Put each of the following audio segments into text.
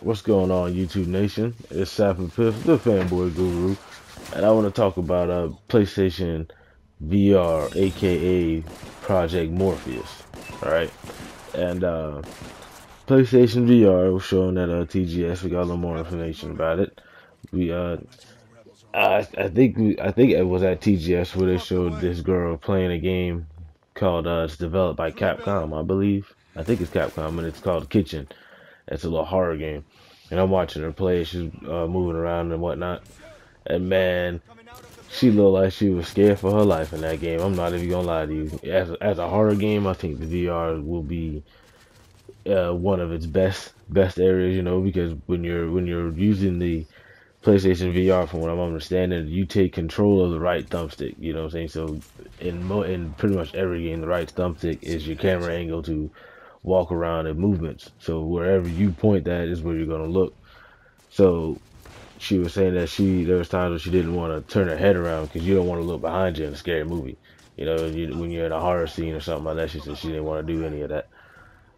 What's going on, YouTube Nation? It's Sapper Piff, the fanboy guru, and I want to talk about PlayStation VR, aka Project Morpheus. All right, and PlayStation VR was shown at TGS. We got a little more information about it. We I think it was at TGS where they showed this girl playing a game called it's developed by Capcom, I believe. I think it's Capcom, and it's called Kitchen. It's a little horror game, and I'm watching her play. She's moving around and whatnot, and man, she looked like she was scared for her life in that game. I'm not even gonna lie to you. As a horror game, I think the VR will be one of its best areas. You know, because when you're using the PlayStation VR, from what I'm understanding, you take control of the right thumbstick. You know what I'm saying? So in pretty much every game, the right thumbstick is your camera angle to walk around and movements. So wherever you point that is where you're gonna look. So she was saying that there was times when she didn't want to turn her head around because you don't want to look behind you in a scary movie. You know, when you're in a horror scene or something like that, she said she didn't want to do any of that.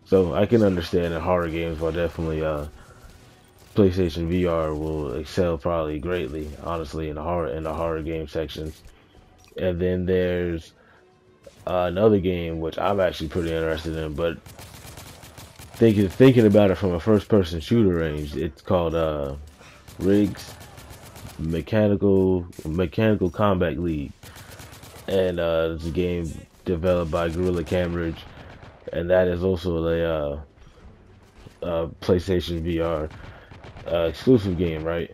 So I can understand that horror games will definitely PlayStation VR will excel probably greatly, honestly, in the horror game sections. And then there's another game which I'm actually pretty interested in, but thinking about it from a first person shooter range, it's called Rigs Mechanical Combat League, and it's a game developed by Guerrilla Cambridge, and that is also a PlayStation VR exclusive game, right?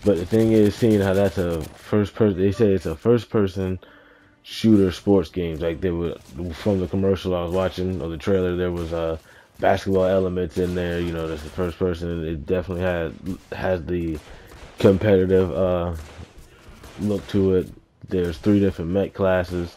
But the thing is, seeing how that's a first person, they say it's a first person shooter sports games. Like they were from the commercial I was watching or the trailer, there was basketball elements in there. You know, that's the first person. It definitely has the competitive look to it. There's 3 different mech classes,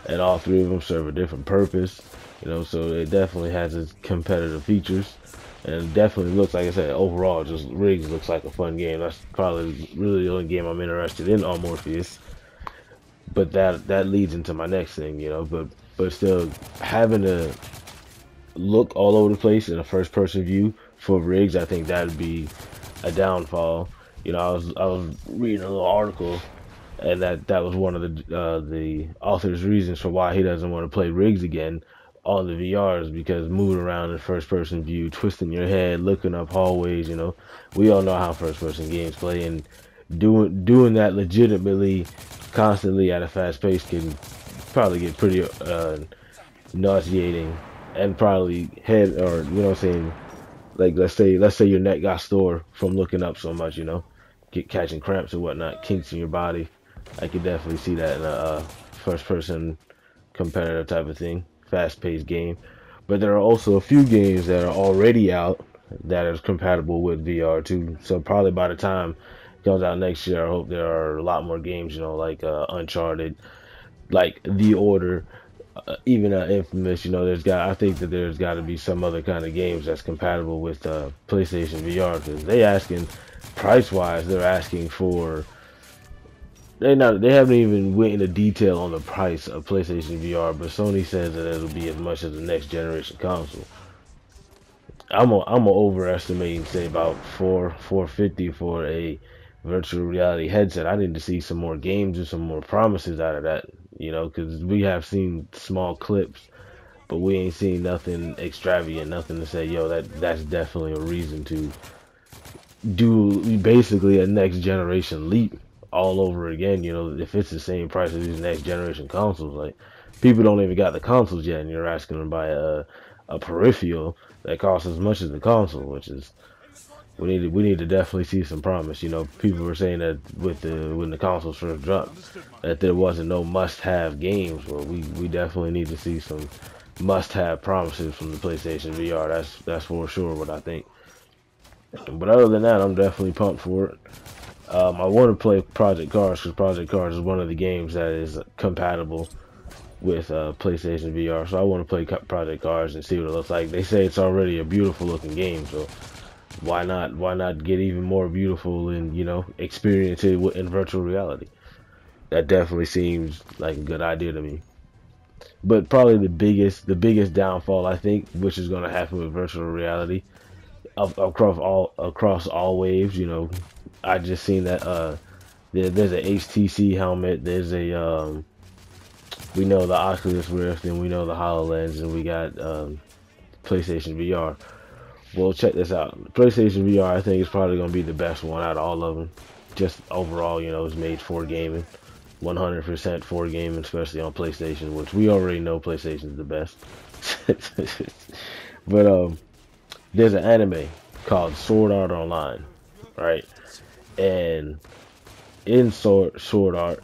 and all 3 of them serve a different purpose. You know, so it definitely has its competitive features, and it definitely looks, like I said, overall, just Rigs looks like a fun game. That's probably really the only game I'm interested in on Morpheus. But that leads into my next thing, you know. But still, having to look all over the place in a first person view for Rigs, I think that would be a downfall. You know, I was reading a little article, and that was one of the author's reasons for why he doesn't want to play Rigs again on the VRs, because moving around in first person view, twisting your head, looking up hallways, you know, we all know how first person games play, and doing that legitimately constantly at a fast pace can probably get pretty nauseating, and probably head, or you know what I'm saying, like let's say your neck got sore from looking up so much, you know, catching cramps or whatnot, kinks in your body. I could definitely see that in a first person competitive type of thing, fast paced game. But there are also a few games that are already out that is compatible with VR too. So probably by the time it comes out next year, I hope there are a lot more games, you know, like Uncharted, like The Order, even Infamous. You know, I think that there's got to be some other kind of games that's compatible with PlayStation VR, because they asking price wise, they're asking for, they haven't even went into detail on the price of PlayStation VR, but Sony says that it'll be as much as the next generation console. I'm overestimate and say about 450 for a virtual reality headset. I need to see some more games and some more promises out of that, you know, because we have seen small clips, but we ain't seen nothing extravagant, nothing to say, yo, that's definitely a reason to do basically a next generation leap all over again. You know, if it's the same price as these next generation consoles, like people don't even got the consoles yet, and you're asking them to buy a peripheral that costs as much as the console, which is, we need to definitely see some promise. You know, people were saying that when the consoles first dropped, that there wasn't no must-have games. Well, we definitely need to see some must-have promises from the PlayStation VR. That's for sure what I think. But other than that, I'm definitely pumped for it. I want to play Project Cars, because Project Cars is one of the games that is compatible with PlayStation VR. So I want to play Project Cars and see what it looks like. They say it's already a beautiful looking game, so why not get even more beautiful and, you know, experience it in virtual reality? That definitely seems like a good idea to me. But probably the biggest downfall, I think, which is going to happen with virtual reality, across all waves. You know, I just seen that there's a HTC helmet. There's a we know the Oculus Rift, and we know the HoloLens, and we got PlayStation VR. Well, check this out. PlayStation VR, I think, is probably going to be the best one out of all of them. Just overall, you know, it's made for gaming. 100% for gaming, especially on PlayStation, which we already know PlayStation is the best. But there's an anime called Sword Art Online, right? And in Sword Art,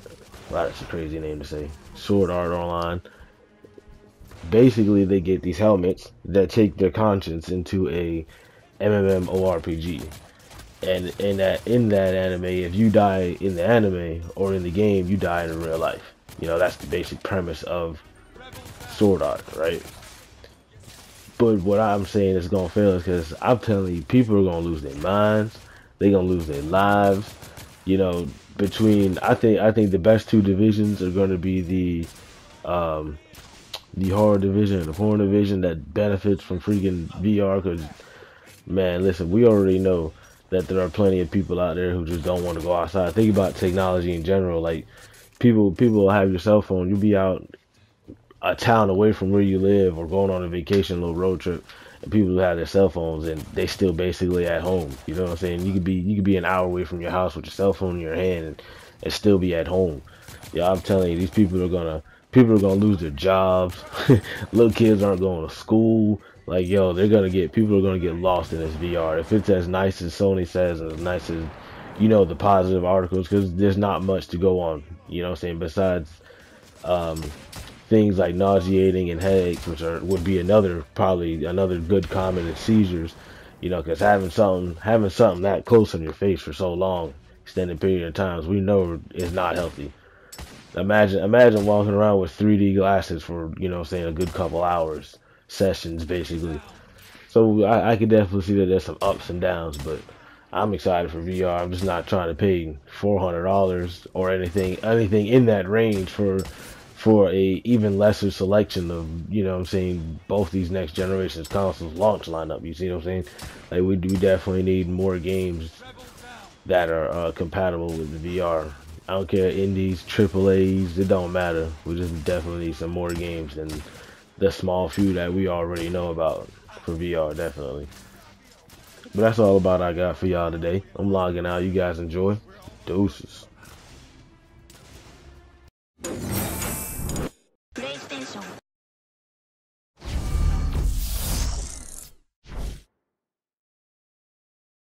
wow, that's a crazy name to say. Sword Art Online. Basically, they get these helmets that take their conscience into a MMORPG. And in that anime, if you die in the anime or in the game, you die in real life. You know, that's the basic premise of Sword Art, right? But what I'm saying is gonna fail is because I'm telling you, people are gonna lose their minds. They're gonna lose their lives. You know, between I think the best two divisions are gonna be the horror division and the porn division that benefits from freaking VR. Because man, listen, we already know that there are plenty of people out there who just don't want to go outside. Think about technology in general. Like people will have your cell phone. You'll be out a town away from where you live or going on a vacation, little road trip, and people who have their cell phones and they still basically at home. You know what I'm saying? You could be an hour away from your house with your cell phone in your hand and still be at home. Yeah, I'm telling you, these people are gonna lose their jobs. Little kids aren't going to school. Like, yo, people are gonna get lost in this VR. If it's as nice as Sony says and as nice as, you know, the positive articles, because there's not much to go on, you know what I'm saying, besides um, things like nauseating and headaches, which would be probably another good comment, and seizures, you know, because having something that close on your face for so long, extended period of times, we know is not healthy. Imagine walking around with 3D glasses for, you know, saying a good couple hours sessions, basically. So I could definitely see that there's some ups and downs, but I'm excited for VR. I'm just not trying to pay $400 or anything in that range for a even lesser selection of, you know what I'm saying, both these next generation's consoles launch lineup. You see what I'm saying? Like we definitely need more games that are compatible with the VR. I don't care, indies, triple A's, it don't matter. We just definitely need some more games than the small few that we already know about for VR, definitely. But that's all about I got for y'all today. I'm logging out. You guys enjoy. Deuces. PlayStation